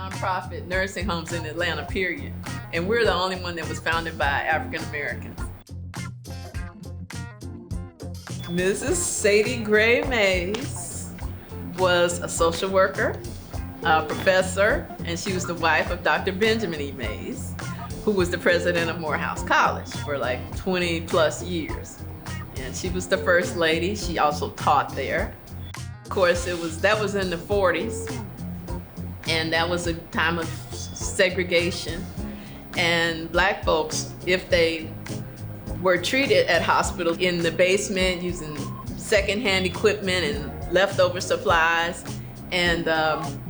nonprofit nursing homes in Atlanta, period. And we're the only one that was founded by African Americans. Mrs. Sadie Gray Mays was a social worker, a professor, and she was the wife of Dr. Benjamin E. Mays, who was the president of Morehouse College for like 20 plus years. And she was the first lady. She also taught there. Of course, that was in the 40s, and that was a time of segregation. And black folks, if they were treated at hospitals in the basement using secondhand equipment and leftover supplies, and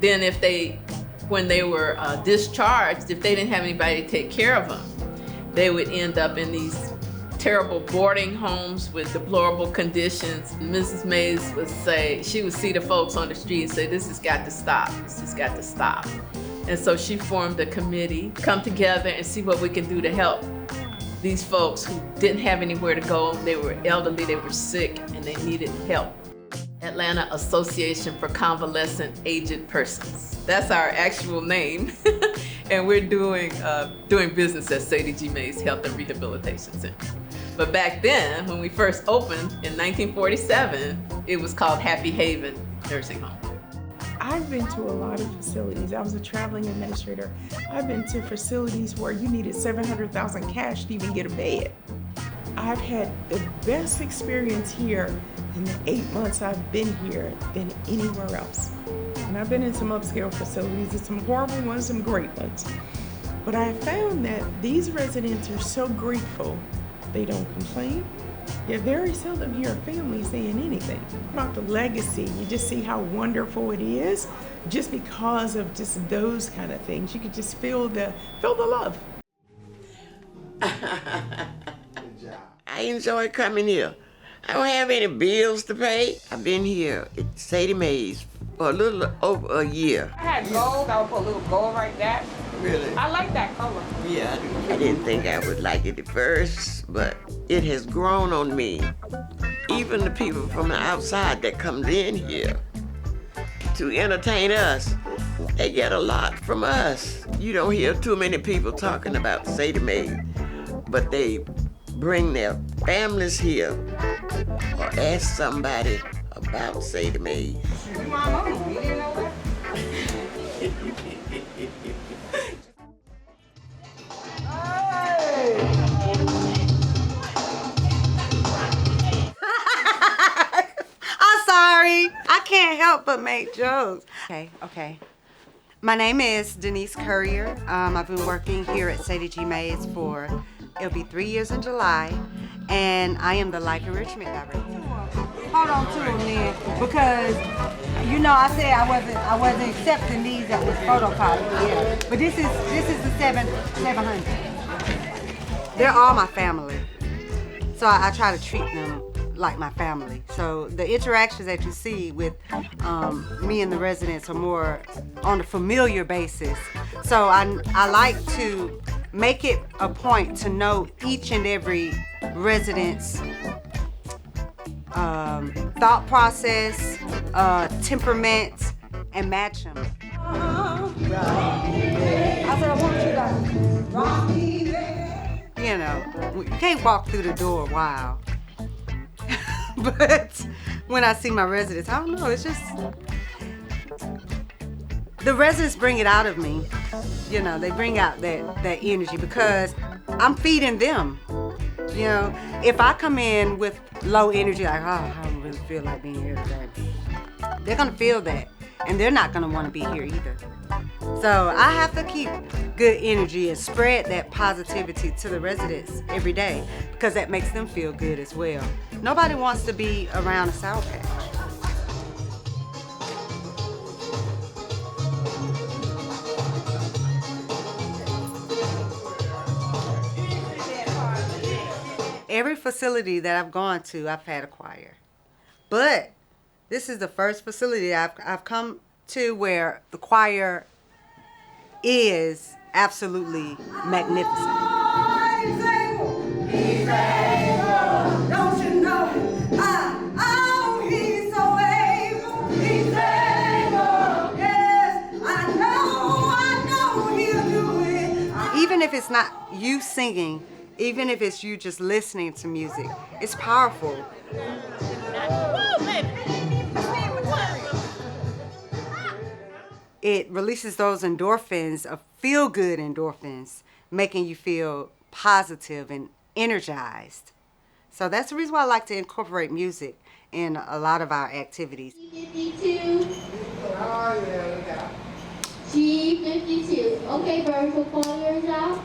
then when they were discharged, if they didn't have anybody to take care of them, they would end up in these terrible boarding homes with deplorable conditions. Mrs. Mays would say, she would see the folks on the street and say, this has got to stop, this has got to stop. And so she formed a committee, come together and see what we can do to help these folks who didn't have anywhere to go. They were elderly, they were sick, and they needed help. Atlanta Association for Convalescent Aged Persons. That's our actual name. And we're doing business at Sadie G. Mays Health and Rehabilitation Center. But back then, when we first opened in 1947, it was called Happy Haven Nursing Home. I've been to a lot of facilities. I was a traveling administrator. I've been to facilities where you needed $700,000 cash to even get a bed. I've had the best experience here in the 8 months I've been here than anywhere else. And I've been in some upscale facilities, and some horrible ones, some great ones. But I found that these residents are so grateful. They don't complain. You very seldom hear a family saying anything. About the legacy, you just see how wonderful it is. Just because of just those kind of things, you could just feel the love. I enjoy coming here. I don't have any bills to pay. I've been here at Sadie Mays for a little over a year. I had gold. I would put a little gold right there. Really? I like that color. Yeah, I do. I didn't think I would like it at first, but it has grown on me. Even the people from the outside that comes in here to entertain us, they get a lot from us. You don't hear too many people talking about Sadie Mays, but they bring their families here or ask somebody about Sadie Mays. You didn't know that? I'm sorry. I can't help but make jokes. Okay. My name is Denise Currier. I've been working here at Sadie G. Mays for, it'll be 3 years in July, and I am the Life Enrichment Director. Hold on to them then, because you know I said I wasn't accepting these that was photocopied. Yeah. But this is the 700. They're all my family, so I try to treat them like my family. So the interactions that you see with me and the residents are more on a familiar basis. So I like to make it a point to know each and every resident's thought process, temperament, and match them. I said I want you to rock me, baby. You know, you can't walk through the door wild. But when I see my residents, I don't know, it's just, the residents bring it out of me. You know, they bring out that energy because I'm feeding them. You know, if I come in with low energy, like, oh, I don't really feel like being here today, they're gonna feel that, and they're not gonna wanna be here either. So I have to keep good energy and spread that positivity to the residents every day because that makes them feel good as well. Nobody wants to be around a Sour Patch. Every facility that I've gone to, I've had a choir. But this is the first facility I've come to where the choir is absolutely magnificent. He's able, don't you know? He's so able. He's able, yes, I know. if it's not you singing, even if it's you just listening to music, it's powerful. It releases those endorphins, of feel-good endorphins, making you feel positive and energized. So that's the reason why I like to incorporate music in a lot of our activities. G52. Okay, birds, will call yours out.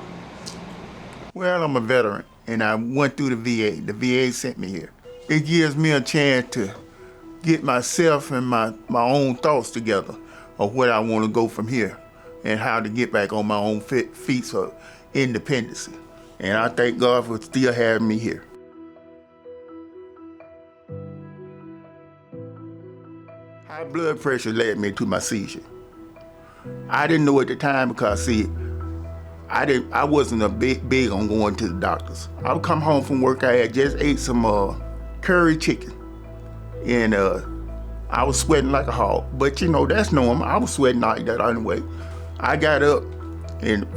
Well, I'm a veteran, and I went through the VA. The VA sent me here. It gives me a chance to get myself and my own thoughts together of where I want to go from here and how to get back on my own feet for independence. And I thank God for still having me here. High blood pressure led me to my seizure. I didn't know at the time because, see, I wasn't big on going to the doctors. I would come home from work, I had just ate some curry chicken, and I was sweating like a hog. But you know, that's normal. I was sweating like that anyway. I got up, and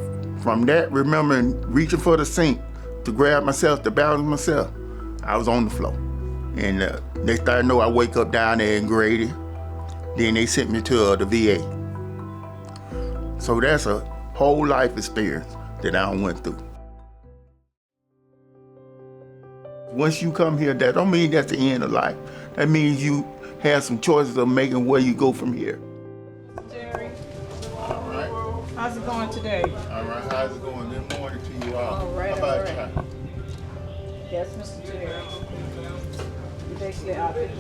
from that, remembering reaching for the sink to grab myself, to balance myself, I was on the floor. And next thing I know, I wake up down there in Grady. Then they sent me to the VA. So that's a whole life experience that I went through. Once you come here, that don't mean that's the end of life. That means you have some choices of making where you go from here. Jerry, All right. how's it going today? All right, how's it going? Good morning to you all. All right, How about all right. you? Yes, Mr. Jerry. You basically out there.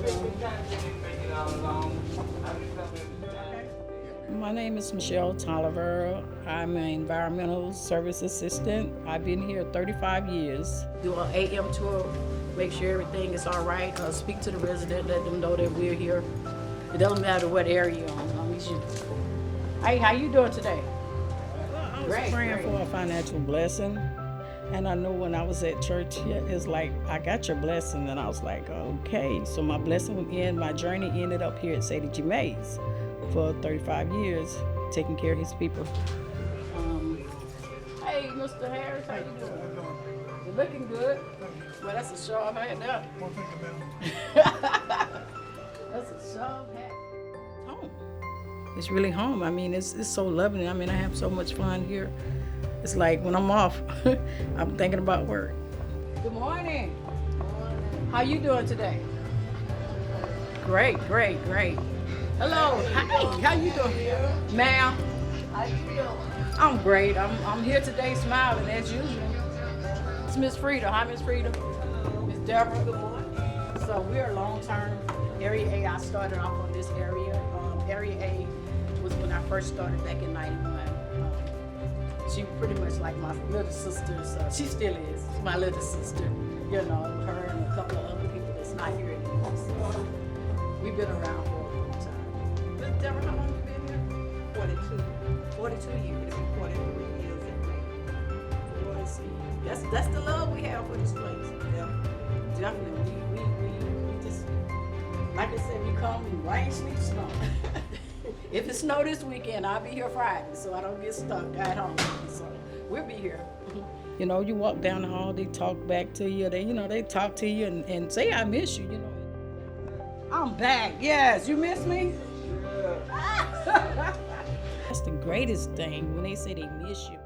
My name is Michelle Tolliver. I'm an environmental service assistant. I've been here 35 years. Do an AM tour, make sure everything is all right. Speak to the resident, let them know that we're here. It doesn't matter what area you're on. Hey, how you doing today? I was praying for a financial blessing. And I know when I was at church, it's like, I got your blessing. And I was like, okay. So my blessing and my journey ended up here at Sadie G Mays for 35 years, taking care of his people. Hey, Mr. Harris, how you doing? You're looking good. Well, that's a sharp hat now. That's a sharp hat. Home. It's really home. I mean, it's so lovely. I mean, I have so much fun here. It's like when I'm off, I'm thinking about work. Good morning. How you doing today? Great, great, great. Hello. Hi. How you doing? Ma'am. How you doing? I'm great. I'm here today smiling as usual. It's Miss Frida. Hi, Miss Frida. Miss Deborah. Good morning. So we're long-term. Area A, I started off on this area. Area A was when I first started back in 91. She pretty much like my little sister, so she still is my little sister. You know, her and a couple of other people that's not here anymore. So we've been around for a long time. Miss Deborah, how long have you been here? 42 years. It'll be 43 years in May. 42. That's the love we have for this place. Yeah. Definitely. We just, like I said, we come and rain, sleep, snow. If it snow this weekend, I'll be here Friday, so I don't get stuck at home. So we'll be here. You know, you walk down the hall, they talk back to you. They talk to you and say, I miss you, I'm back. Yes, you miss me? Yeah. That's the greatest thing, when they say they miss you.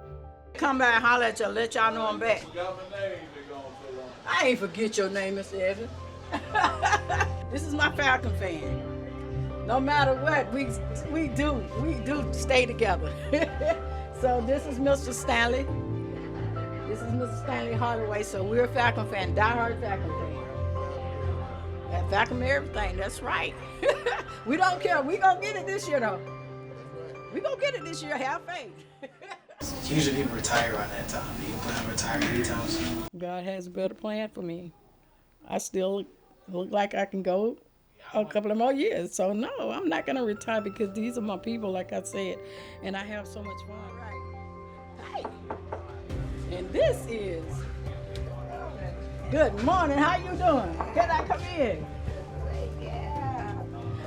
Come back and holler at y'all, let y'all know I'm back. I ain't forget your name, Mr. Evans. This is my Falcon fan. No matter what, we do stay together. So this is Mr. Stanley. This is Mr. Stanley Holloway. So we're a Falcon fan, diehard Falcon fan. That Falcon everything, that's right. We don't care. We gonna get it this year though. We gonna get it this year. Have faith. Usually people retire around that time. Do you plan on retiring anytime soon? God has a better plan for me. I still look like I can go a couple of more years. So no, I'm not gonna retire because these are my people, like I said, and I have so much fun. Right. Hey. And this is good morning. How you doing? Can I come in? Yeah.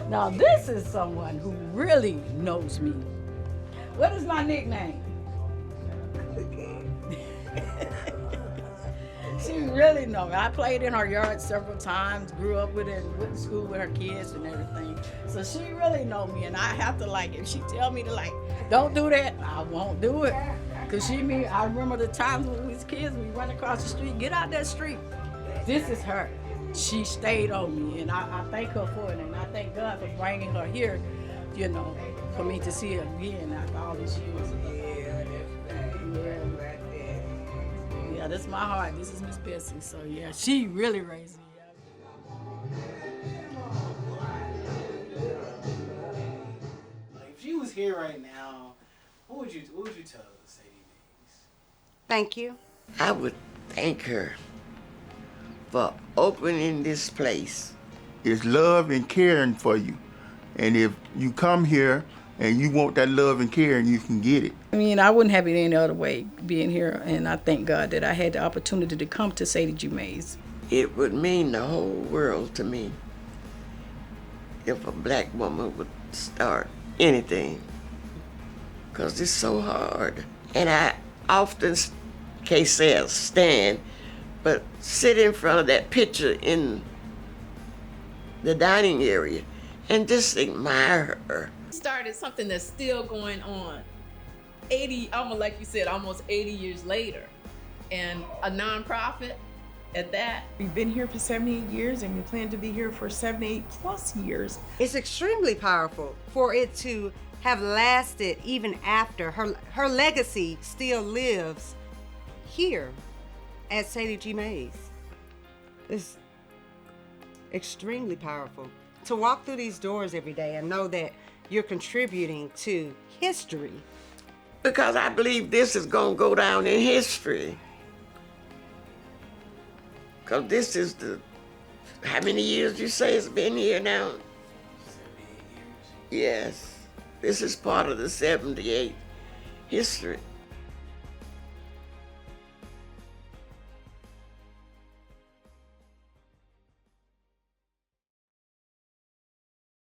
Now this is someone who really knows me. What is my nickname? She really know me. I played in her yard several times, grew up with her, and went to school with her kids and everything. So she really know me, and I have to like, if she tell me to like, don't do that, I won't do it. Cause I remember the times when we was kids, we run across the street, get out that street. This is her. She stayed on me, and I thank her for it, and I thank God for bringing her here, you know, for me to see her again after all these years. Yeah, that's my heart. This is Miss Bessie. So yeah, she really raised me up. If you was here right now, what would you tell Sadie Mays? Thank you. I would thank her for opening this place. It's love and caring for you. And if you come here and you want that love and caring, you can get it. I mean, I wouldn't have it any other way being here, and I thank God that I had the opportunity to come to Sadie G Mays. It would mean the whole world to me if a black woman would start anything, because it's so hard. And I often, can't say I stand, but sit in front of that picture in the dining area and just admire her. Started something that's still going on 80, almost like you said, almost 80 years later, and a nonprofit at that. We've been here for 78 years and we plan to be here for 78 plus years. It's extremely powerful for it to have lasted even after. Her legacy still lives here at Sadie G Mays. It's extremely powerful to walk through these doors every day and know that you're contributing to history. Because I believe this is going to go down in history. Because this is how many years you say it's been here now? 78 years. Yes, this is part of the 78 history.